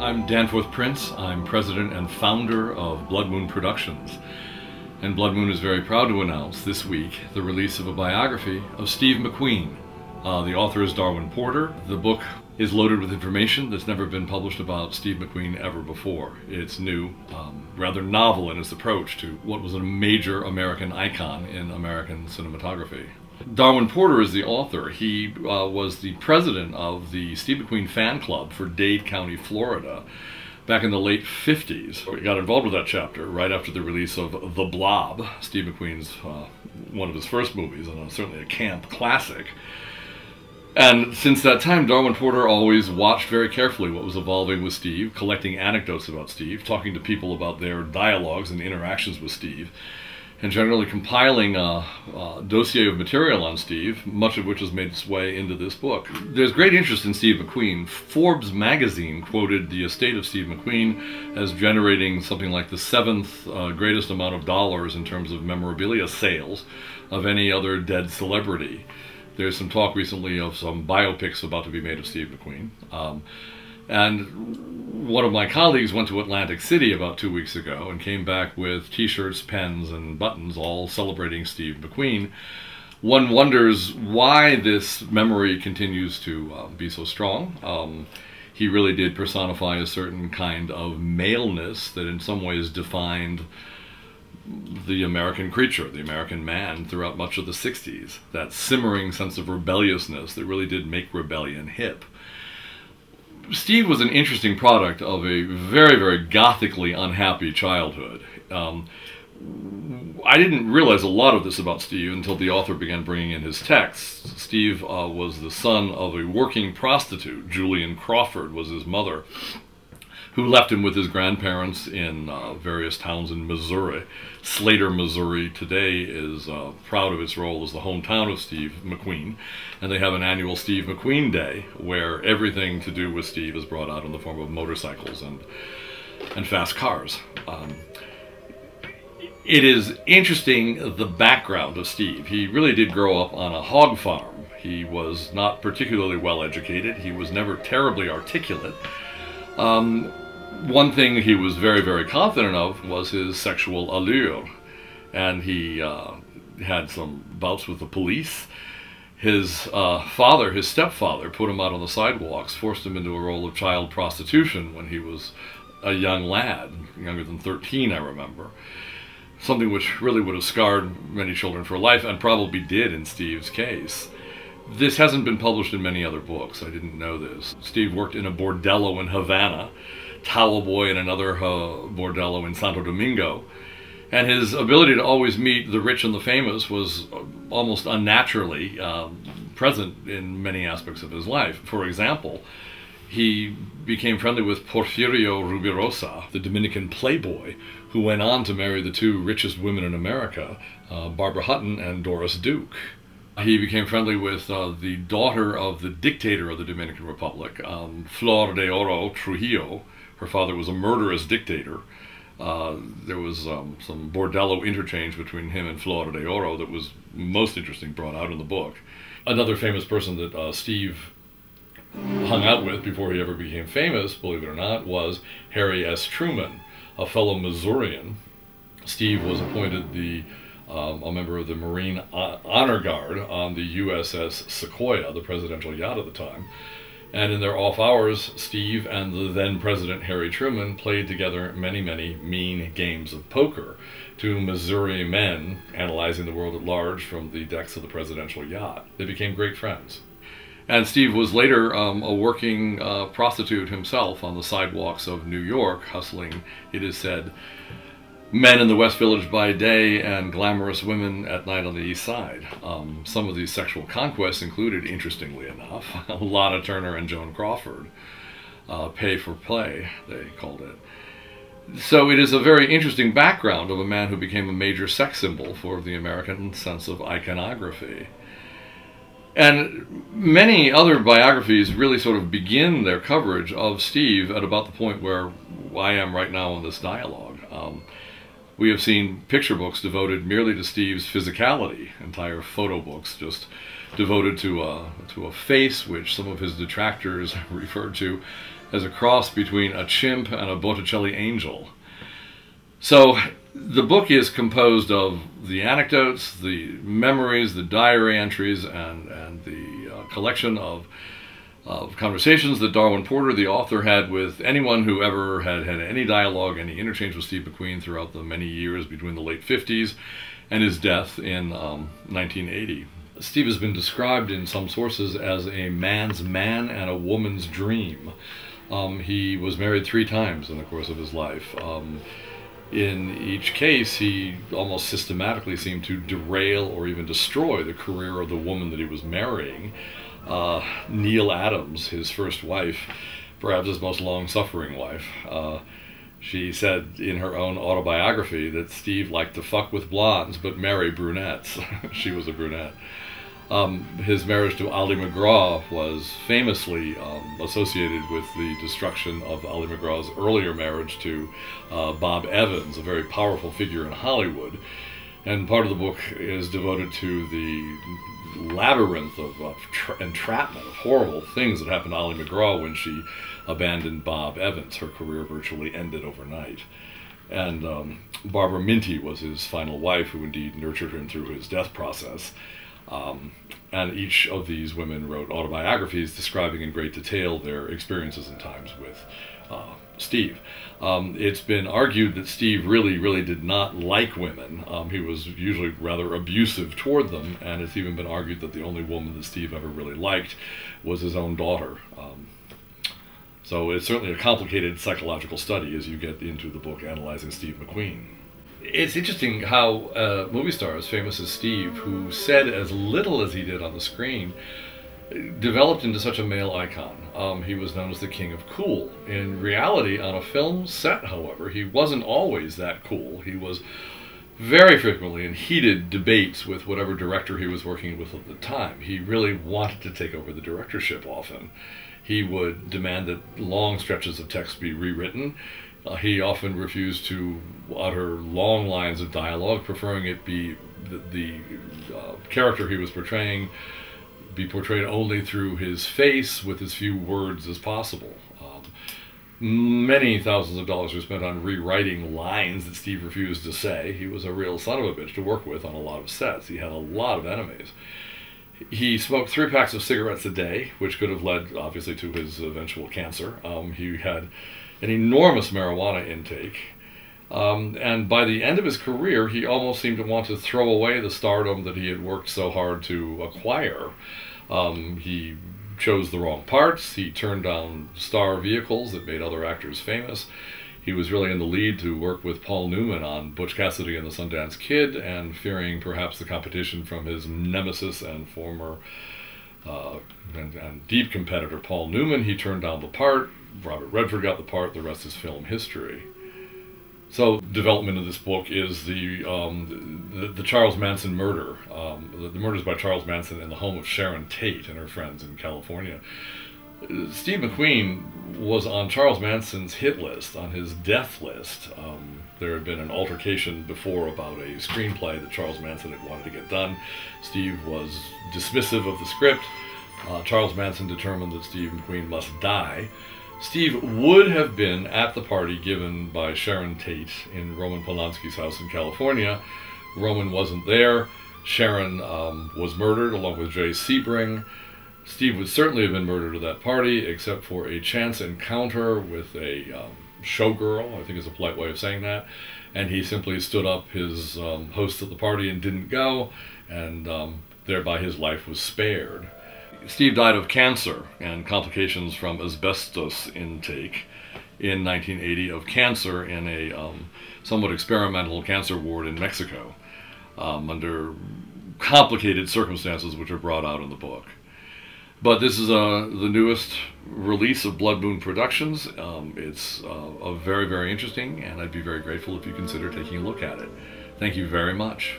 I'm Danforth Prince. I'm president and founder of Blood Moon Productions. And Blood Moon is very proud to announce this week the release of a biography of Steve McQueen. The author is Darwin Porter. The book is loaded with information that's never been published about Steve McQueen ever before. It's new, rather novel in its approach to what was a major American icon in American cinematography. Darwin Porter is the author. He was the president of the Steve McQueen fan club for Dade County, Florida, back in the late 50s. He got involved with that chapter right after the release of The Blob, Steve McQueen's one of his first movies, and certainly a camp classic. And since that time, Darwin Porter always watched very carefully what was evolving with Steve, collecting anecdotes about Steve, talking to people about their dialogues and interactions with Steve, and generally compiling a dossier of material on Steve, much of which has made its way into this book. There's great interest in Steve McQueen. Forbes magazine quoted the estate of Steve McQueen as generating something like the 7th greatest amount of dollars in terms of memorabilia sales of any other dead celebrity. There's some talk recently of some biopics about to be made of Steve McQueen. And one of my colleagues went to Atlantic City about 2 weeks ago and came back with t-shirts, pens, and buttons, all celebrating Steve McQueen. One wonders why this memory continues to be so strong. He really did personify a certain kind of maleness that in some ways defined the American creature, the American man, throughout much of the 60s. That simmering sense of rebelliousness that really did make rebellion hip. Steve was an interesting product of a very, very gothically unhappy childhood. I didn't realize a lot of this about Steve until the author began bringing in his texts. Steve was the son of a working prostitute. Julian Crawford was his mother, who left him with his grandparents in various towns in Missouri. Slater, Missouri today is proud of its role as the hometown of Steve McQueen, and they have an annual Steve McQueen Day where everything to do with Steve is brought out in the form of motorcycles and fast cars. It is interesting, the background of Steve. He really did grow up on a hog farm. He was not particularly well educated. He was never terribly articulate. One thing he was very, very confident of was his sexual allure, and he had some bouts with the police. His father, his stepfather, put him out on the sidewalks, forced him into a role of child prostitution when he was a young lad, younger than 13, I remember. Something which really would have scarred many children for life, and probably did in Steve's case. This hasn't been published in many other books. I didn't know this. Steve worked in a bordello in Havana, towel boy in another bordello in Santo Domingo, and his ability to always meet the rich and the famous was almost unnaturally present in many aspects of his life. For example, he became friendly with Porfirio Rubirosa, the Dominican playboy, who went on to marry the two richest women in America, Barbara Hutton and Doris Duke. He became friendly with the daughter of the dictator of the Dominican Republic, Flor de Oro Trujillo. Her father was a murderous dictator. There was some bordello interchange between him and Flor de Oro that was most interesting, brought out in the book. Another famous person that Steve hung out with before he ever became famous, believe it or not, was Harry S. Truman, a fellow Missourian. Steve was appointed a member of the Marine Honor Guard on the USS Sequoia, the presidential yacht at the time. And in their off hours, Steve and the then President Harry Truman played together many, many mean games of poker, two Missouri men analyzing the world at large from the decks of the presidential yacht. They became great friends. And Steve was later a working prostitute himself on the sidewalks of New York, hustling, it is said, men in the West Village by day and glamorous women at night on the East Side. Some of these sexual conquests included, interestingly enough, Lana Turner and Joan Crawford. Pay for play, they called it. So it is a very interesting background of a man who became a major sex symbol for the American sense of iconography. And many other biographies really sort of begin their coverage of Steve at about the point where I am right now in this dialogue. We have seen picture books devoted merely to Steve's physicality, entire photo books just devoted to a face which some of his detractors referred to as a cross between a chimp and a Botticelli angel. So the book is composed of the anecdotes, the memories, the diary entries, and the collection of conversations that Darwin Porter, the author, had with anyone who ever had any dialogue, any interchange with Steve McQueen throughout the many years between the late 50s and his death in 1980. Steve has been described in some sources as a man's man and a woman's dream. He was married 3 times in the course of his life. In each case, he almost systematically seemed to derail or even destroy the career of the woman that he was marrying. Neil Adams, his first wife, perhaps his most long-suffering wife, she said in her own autobiography that Steve liked to fuck with blondes but marry brunettes. She was a brunette. His marriage to Ali MacGraw was famously associated with the destruction of Ali MacGraw's earlier marriage to Bob Evans, a very powerful figure in Hollywood. And part of the book is devoted to the labyrinth of entrapment, of horrible things that happened to Ali MacGraw when she abandoned Bob Evans. Her career virtually ended overnight. And Barbara Minty was his final wife, who indeed nurtured him through his death process. And each of these women wrote autobiographies describing in great detail their experiences and times with Steve. It's been argued that Steve really did not like women. He was usually rather abusive toward them, and it's even been argued that the only woman that Steve ever really liked was his own daughter. So it's certainly a complicated psychological study as you get into the book analyzing Steve McQueen. It's interesting how a movie star as famous as Steve, who said as little as he did on the screen, developed into such a male icon. He was known as the king of cool. In reality, on a film set, however, he wasn't always that cool. He was very frequently in heated debates with whatever director he was working with at the time. He really wanted to take over the directorship often. He would demand that long stretches of text be rewritten. He often refused to utter long lines of dialogue, preferring it be the character he was portraying be portrayed only through his face with as few words as possible. Many thousands of dollars were spent on rewriting lines that Steve refused to say. He was a real son of a bitch to work with on a lot of sets. He had a lot of enemies. He smoked 3 packs of cigarettes a day, which could have led, obviously, to his eventual cancer. He had an enormous marijuana intake. And by the end of his career, he almost seemed to want to throw away the stardom that he had worked so hard to acquire. He chose the wrong parts. He turned down star vehicles that made other actors famous. He was really in the lead to work with Paul Newman on Butch Cassidy and the Sundance Kid, and fearing perhaps the competition from his nemesis and former and deep competitor Paul Newman, he turned down the part. Robert Redford got the part. The rest is film history. So, development of this book is the Charles Manson murder. The murders by Charles Manson in the home of Sharon Tate and her friends in California. Steve McQueen was on Charles Manson's hit list, on his death list. There had been an altercation before about a screenplay that Charles Manson had wanted to get done. Steve was dismissive of the script. Charles Manson determined that Steve McQueen must die. Steve would have been at the party given by Sharon Tate in Roman Polanski's house in California. Roman wasn't there. Sharon was murdered along with Jay Sebring. Steve would certainly have been murdered at that party, except for a chance encounter with a showgirl, I think is a polite way of saying that, and he simply stood up his host at the party and didn't go, and thereby his life was spared. Steve died of cancer and complications from asbestos intake in 1980, of cancer in a somewhat experimental cancer ward in Mexico, under complicated circumstances which are brought out in the book. But this is the newest release of Blood Moon Productions. It's very, very interesting, and I'd be very grateful if you consider taking a look at it. Thank you very much.